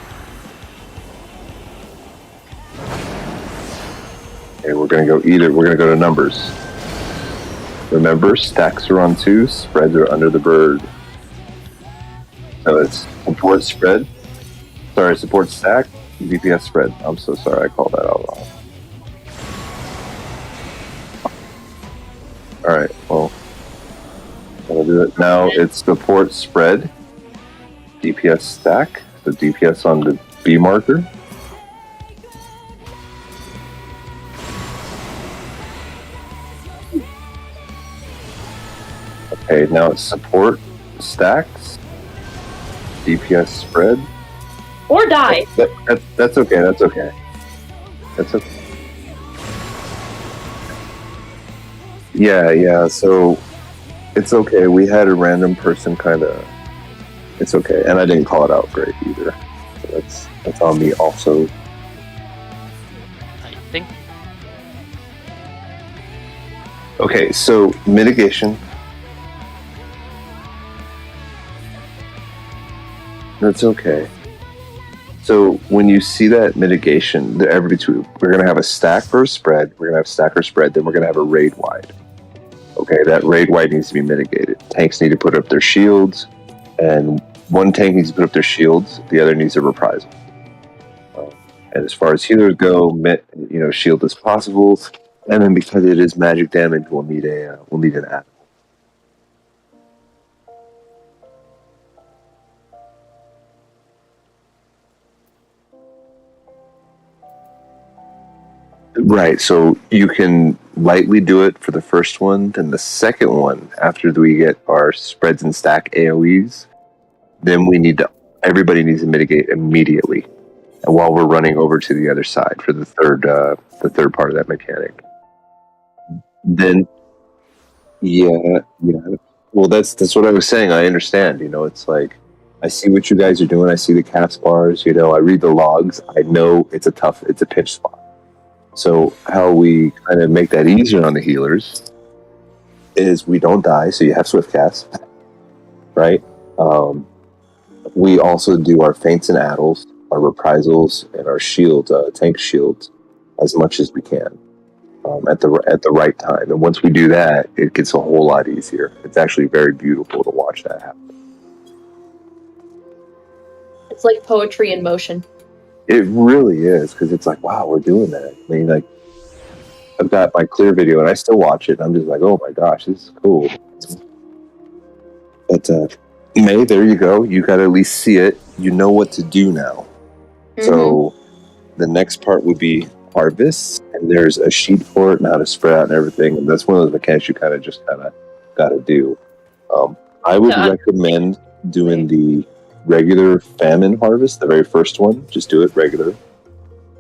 Okay, we're gonna go to numbers. Remember, stacks are on 2, spreads are under the bird. So it's support spread. Sorry, support stack, DPS spread. I'm so sorry, I called that out wrong. Alright, well, I'll do it. Now it's support spread, DPS stack, so DPS on the B marker. Okay, now it's support stacks, DPS spread. Or die. That's okay. That's okay. That's okay. Yeah. So it's okay. We had a random person kind of. It's okay, and I didn't call it out great either. So that's on me also. I think. Okay, so mitigation. That's okay. So when you see that mitigation, we're going to have a stack for a spread. We're going to have stack or spread. Then we're going to have a raid wide. Okay, that raid wide needs to be mitigated. Tanks need to put up their shields, and one tank needs to put up their shields. The other needs a reprisal. And as far as healers go, shield as possible. And then because it is magic damage, we'll need an app. Right, so you can lightly do it for the first one, then the second one, after we get our spreads and stack AoEs, then everybody needs to mitigate immediately, and while we're running over to the other side for the third part of that mechanic. Then, yeah. Well, that's what I was saying. I understand. It's like I see what you guys are doing. I see the cast bars. I read the logs. I know it's a pinch spot. So how we kind of make that easier on the healers is we don't die, so you have swift cast, right? We also do our feints and addles, our reprisals, and our shields, tank shields, as much as we can at the right time. And once we do that, it gets a whole lot easier. It's actually very beautiful to watch that happen. It's like poetry in motion. It really is, because it's like, wow, we're doing that. I mean, like, I've got my clear video, and I still watch it, and I'm just like, oh my gosh, this is cool. But, May, there you go. You got to at least see it. You know what to do now. Mm-hmm. So the next part would be harvest, and there's a sheet for it and how to spread out and everything, and that's one of those mechanics you kind of got to do. I would recommend doing the regular famine harvest, the very first one. Just do it regular.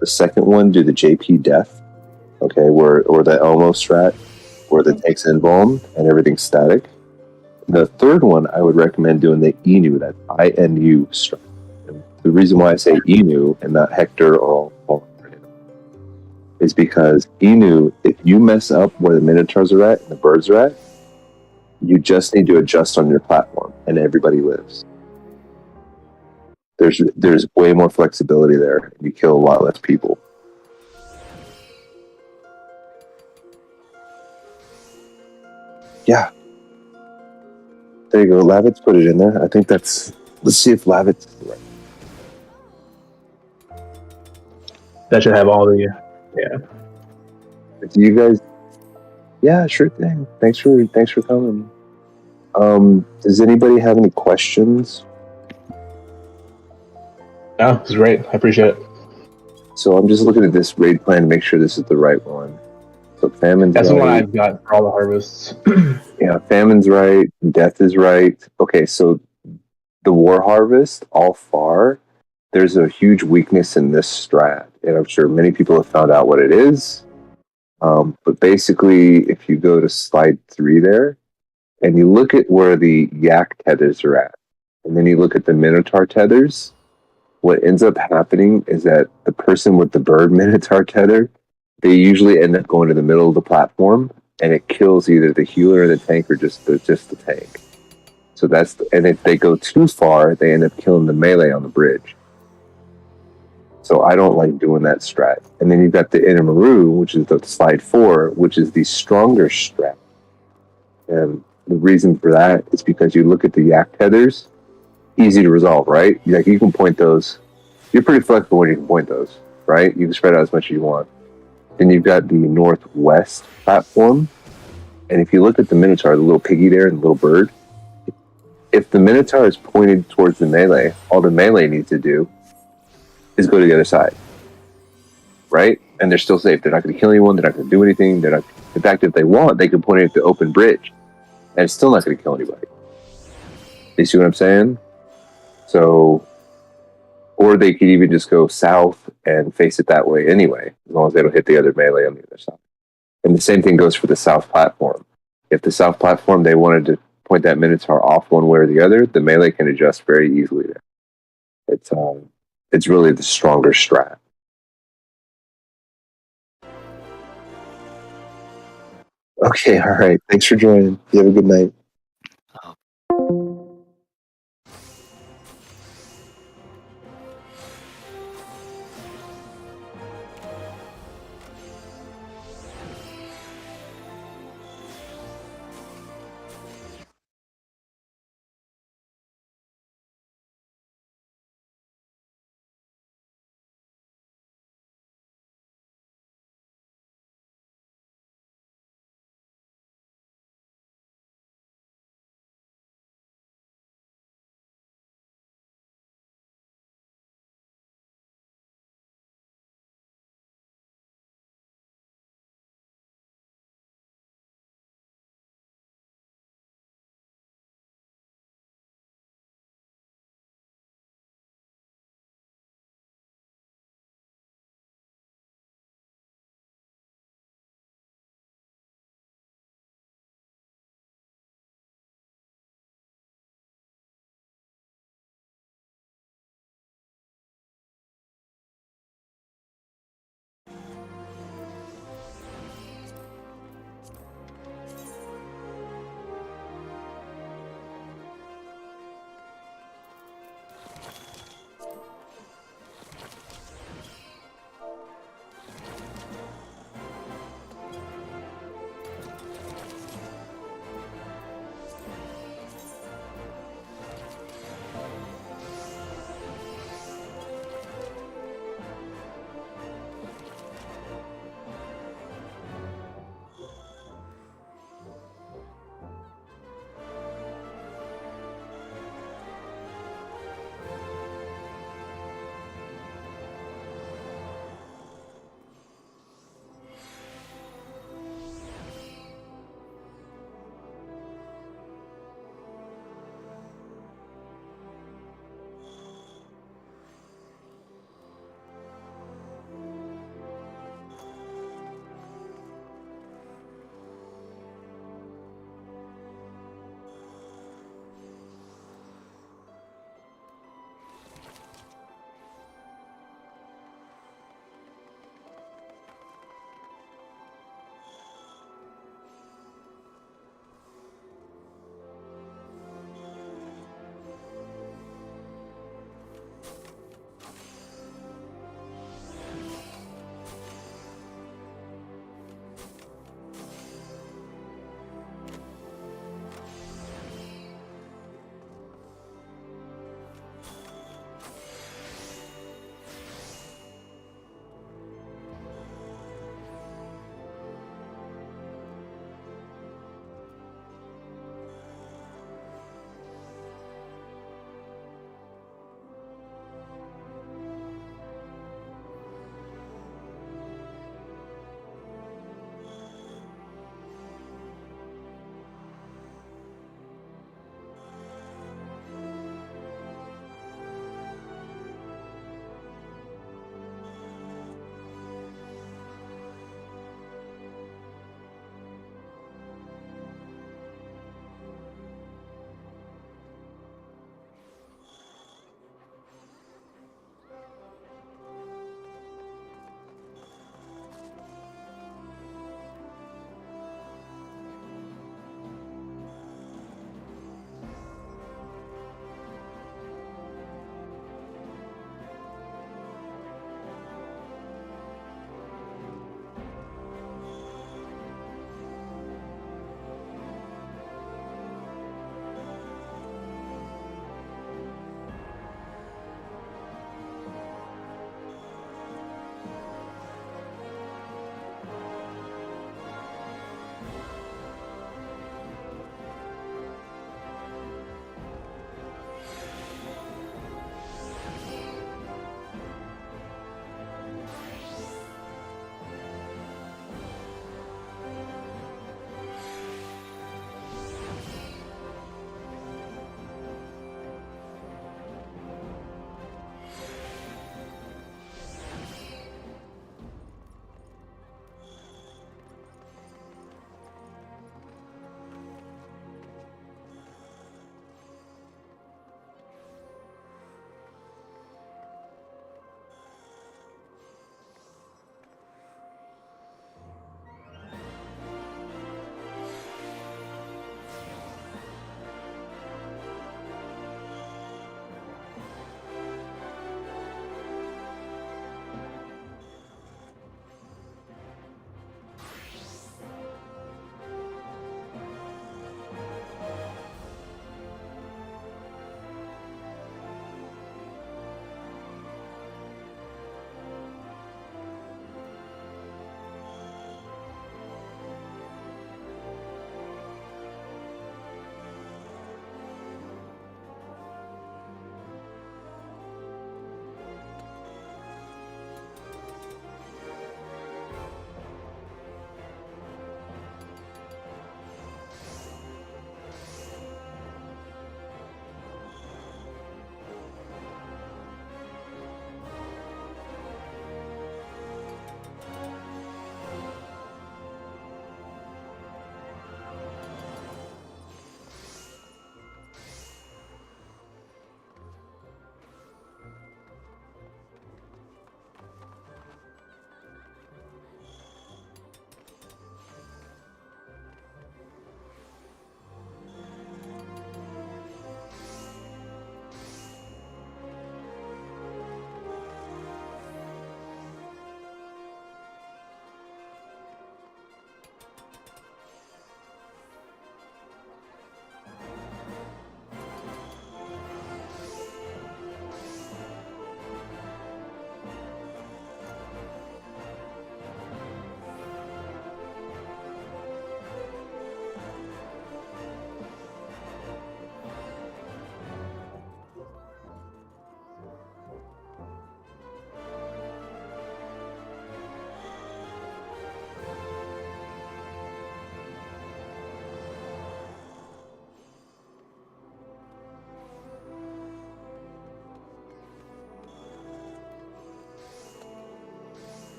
The second one, do the JP death, okay, or the Elmo strat, where the tank's embalmed and everything's static. The third one, I would recommend doing the Inu, that INU strat. And the reason why I say Inu and not Hector or is because Inu, if you mess up where the Minotaurs are at and the birds are at, you just need to adjust on your platform, and everybody lives. There's way more flexibility there. You kill a lot less people. Yeah. There you go. Lavitz put it in there. I think let's see if Lavitz is right. That should have all the, yeah. Do you guys? Yeah, sure thing. Thanks for coming. Does anybody have any questions? No, it's great. I appreciate it. So I'm just looking at this raid plan to make sure this is the right one. So famine's That's right. the one I've got for all the harvests. Yeah, famine's right. Death is right. Okay, so the war harvest, all far, there's a huge weakness in this strat, and I'm sure many people have found out what it is. But basically, if you go to slide 3 there, and you look at where the yak tethers are at, and then you look at the minotaur tethers, what ends up happening is that the person with the bird minotaur tether, they usually end up going to the middle of the platform, and it kills either the healer or the tank, or just the tank. So and if they go too far, they end up killing the melee on the bridge. So I don't like doing that strat. And then you've got the Inamaru, which is the slide 4, which is the stronger strat. And the reason for that is because you look at the yak tethers, easy to resolve, right? Like, you can point those. You're pretty flexible when you can point those, right? You can spread out as much as you want. Then you've got the northwest platform. And if you look at the Minotaur, the little piggy there and the little bird, if the Minotaur is pointed towards the melee, all the melee needs to do is go to the other side, right? And they're still safe. They're not going to kill anyone. They're not going to do anything. In fact, if they want, they can point it at the open bridge. and it's still not going to kill anybody. You see what I'm saying? So, or they could even just go south and face it that way anyway, as long as they don't hit the other melee on the other side. And the same thing goes for the south platform. If the south platform, they wanted to point that Minotaur off one way or the other, the melee can adjust very easily there. It's really the stronger strat. Okay, all right. Thanks for joining. You have a good night.